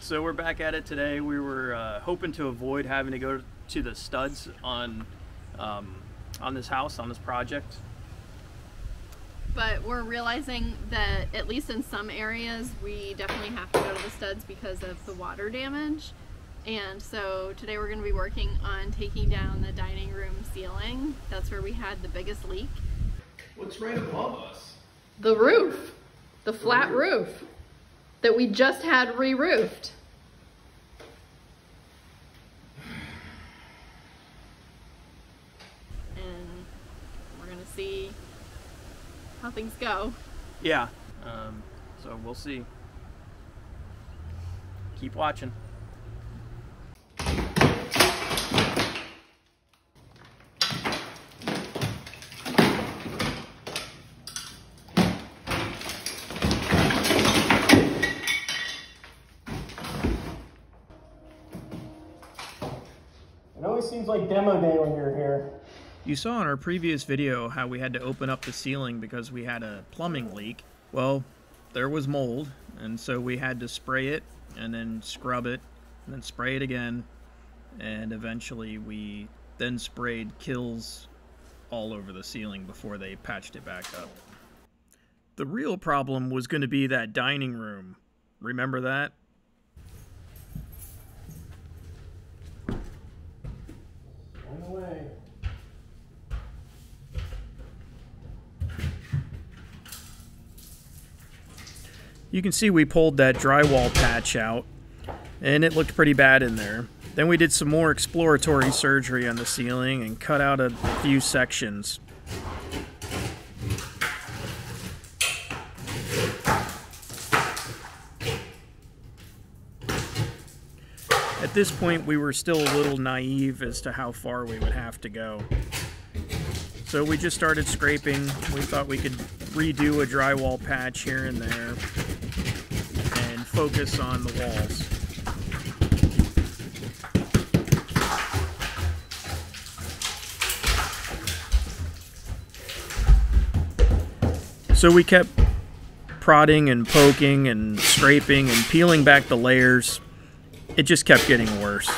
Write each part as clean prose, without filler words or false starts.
So we're back at it today. We were hoping to avoid having to go to the studs on this house, on this project. But we're realizing that at least in some areas we definitely have to go to the studs because of the water damage. And so today we're going to be working on taking down the dining room ceiling. That's where we had the biggest leak. What's right above us? The roof. The flat roof that we just had re-roofed. And we're going to see how things go. Yeah, so we'll see. Keep watching. It always seems like demo day when you're here. You saw in our previous video how we had to open up the ceiling because we had a plumbing leak. Well, there was mold, and so we had to spray it and then scrub it and then spray it again, and eventually we then sprayed Kills all over the ceiling before they patched it back up. The real problem was going to be that dining room. Remember that? On the way. You can see we pulled that drywall patch out, and it looked pretty bad in there. Then we did some more exploratory surgery on the ceiling and cut out a few sections. At this point, we were still a little naive as to how far we would have to go. So we just started scraping. We thought we could redo a drywall patch here and there and focus on the walls. So we kept prodding and poking and scraping and peeling back the layers. It just kept getting worse.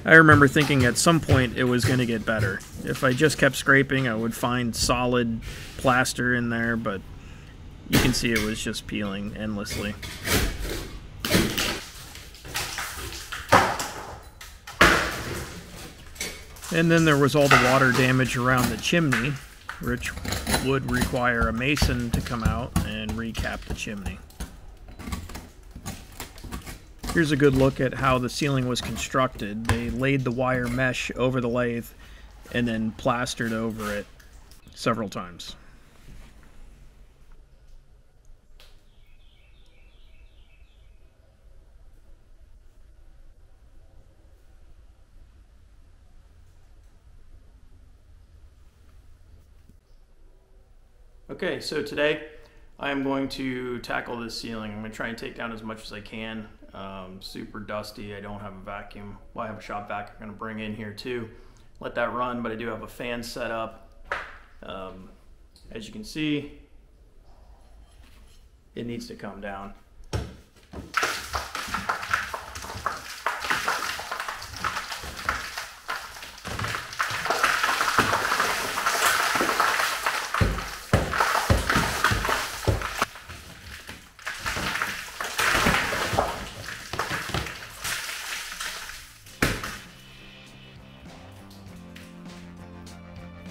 I remember thinking at some point it was going to get better. If I just kept scraping, I would find solid plaster in there, but you can see it was just peeling endlessly. And then there was all the water damage around the chimney, which would require a mason to come out and recap the chimney. Here's a good look at how the ceiling was constructed. They laid the wire mesh over the lathe and then plastered over it several times. Okay, so today I am going to tackle this ceiling. I'm going to try and take down as much as I can. Super dusty. I don't have a vacuum. Well, I have a shop vac I'm going to bring in here too. Let that run, but I do have a fan set up. As you can see, it needs to come down.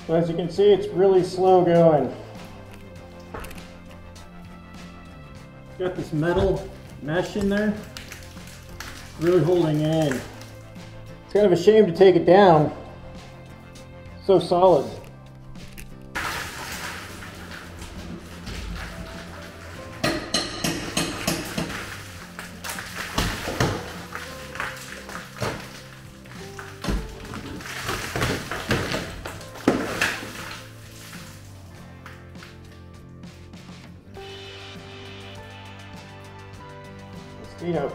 So as you can see, it's really slow going. Got this metal mesh in there, really holding in. It's kind of a shame to take it down. So solid. Speed up.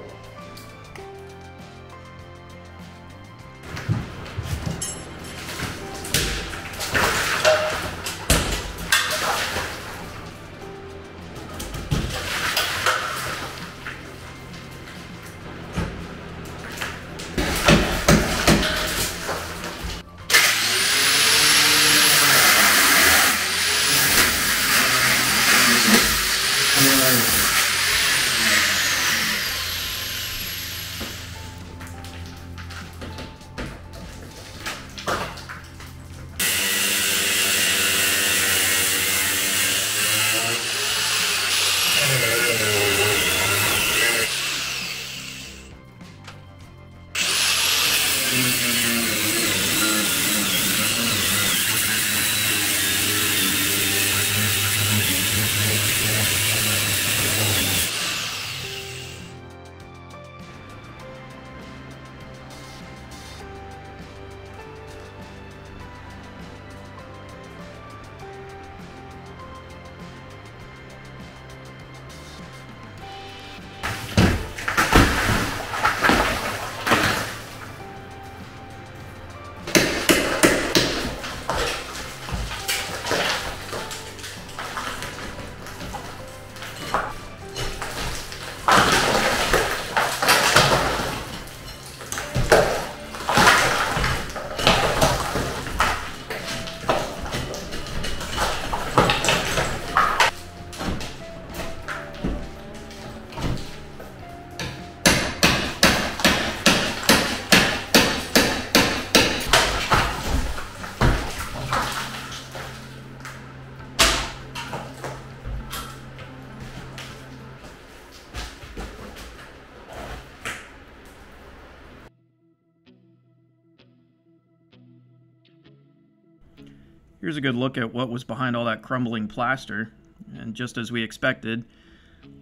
Here's a good look at what was behind all that crumbling plaster. And just as we expected,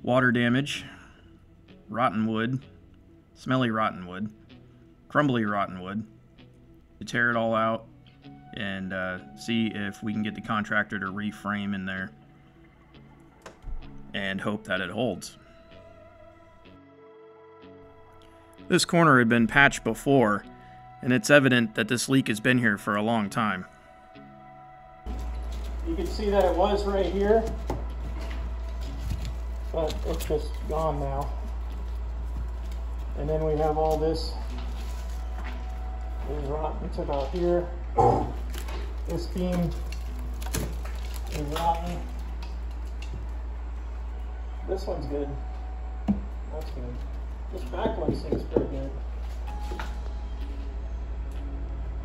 water damage, rotten wood, smelly rotten wood, crumbly rotten wood. To tear it all out and see if we can get the contractor to reframe in there and hope that it holds. This corner had been patched before, and it's evident that this leak has been here for a long time. You can see that it was right here, but it's just gone now. And then we have all this is rotten to about here. This beam is rotten. This one's good. That's good. This back one seems pretty good.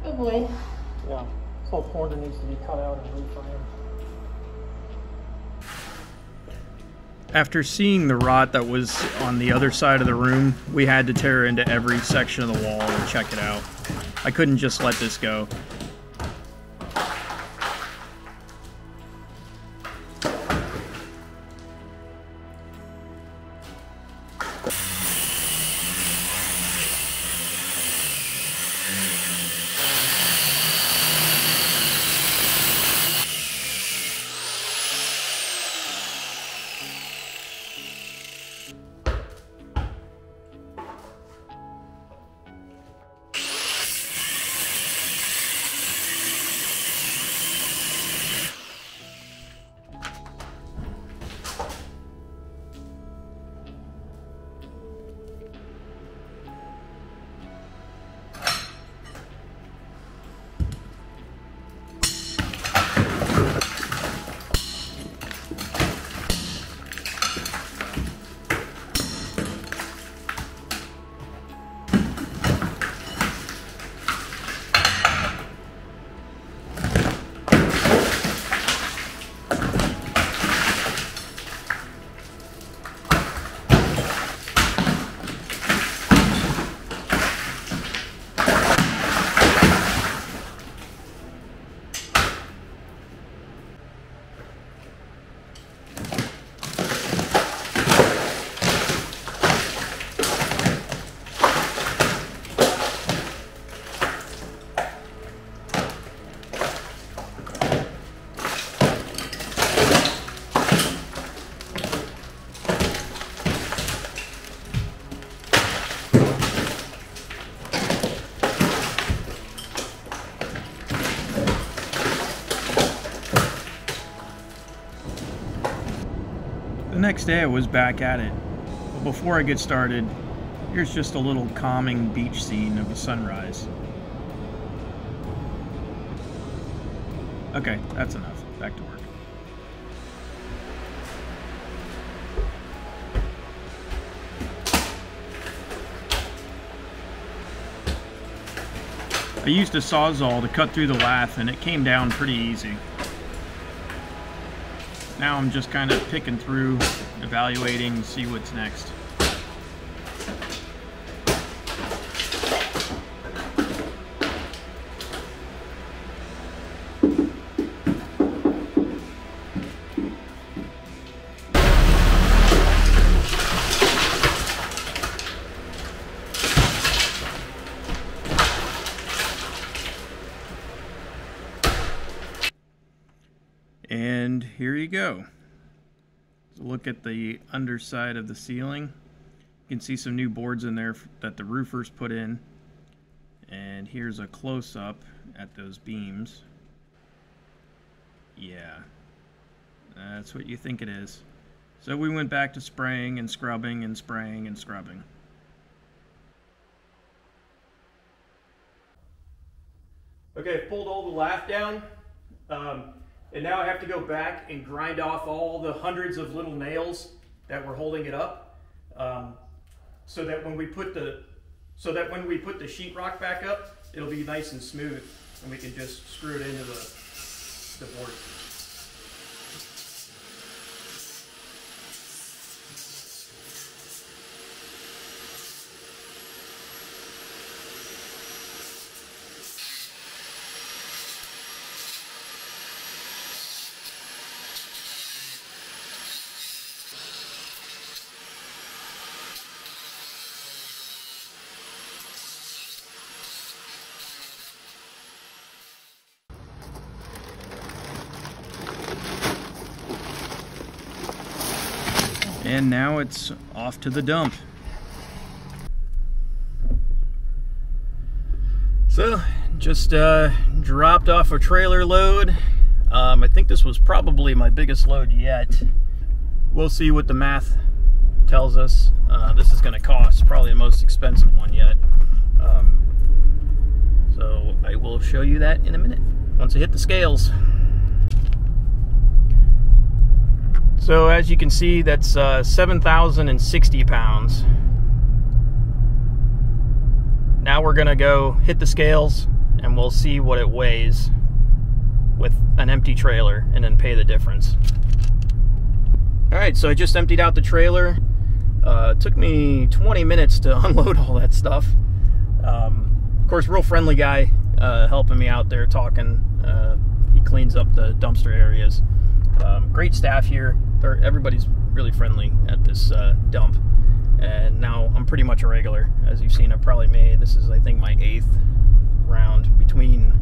Oh boy. Yeah, this whole corner needs to be cut out and reframed. After seeing the rot that was on the other side of the room, we had to tear into every section of the wall and check it out. I couldn't just let this go. The next day I was back at it, but before I get started, here's just a little calming beach scene of a sunrise. Okay, that's enough. Back to work. I used a Sawzall to cut through the lath and it came down pretty easy. Now I'm just kind of picking through, evaluating, see what's next. And here you go. Look at the underside of the ceiling. You can see some new boards in there that the roofers put in. And here's a close-up at those beams. Yeah, that's what you think it is. So we went back to spraying and scrubbing and spraying and scrubbing. Okay, I've pulled all the lath down. And now I have to go back and grind off all the hundreds of little nails that were holding it up, so that when we put the sheetrock back up, it'll be nice and smooth, and we can just screw it into the board. And now it's off to the dump. So, just dropped off a trailer load. I think this was probably my biggest load yet. We'll see what the math tells us. This is going to cost probably the most expensive one yet. So I will show you that in a minute once I hit the scales. So as you can see, that's 7,060 pounds. Now we're gonna go hit the scales and we'll see what it weighs with an empty trailer and then pay the difference. All right, so I just emptied out the trailer. It took me 20 minutes to unload all that stuff. Of course, real friendly guy helping me out there talking. He cleans up the dumpster areas. Great staff here. Everybody's really friendly at this dump. And now I'm pretty much a regular. As you've seen, I've probably made, this is I think my 8th round between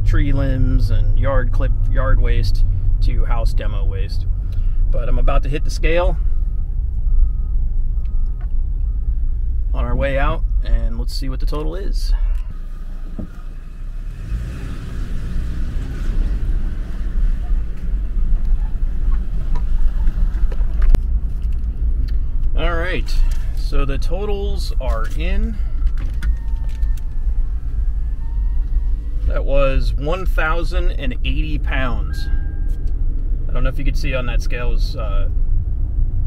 tree limbs and yard waste to house demo waste. But I'm about to hit the scale on our way out, and let's see what the total is. All right, so the totals are in. That was 1,080 pounds. I don't know if you could see on that scale, it was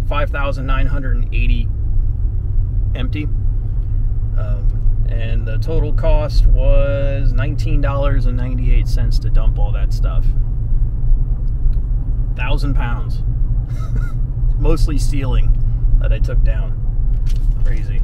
5,980 empty. And the total cost was $19.98 to dump all that stuff. 1,000 pounds. Mostly ceiling that I took down. Crazy.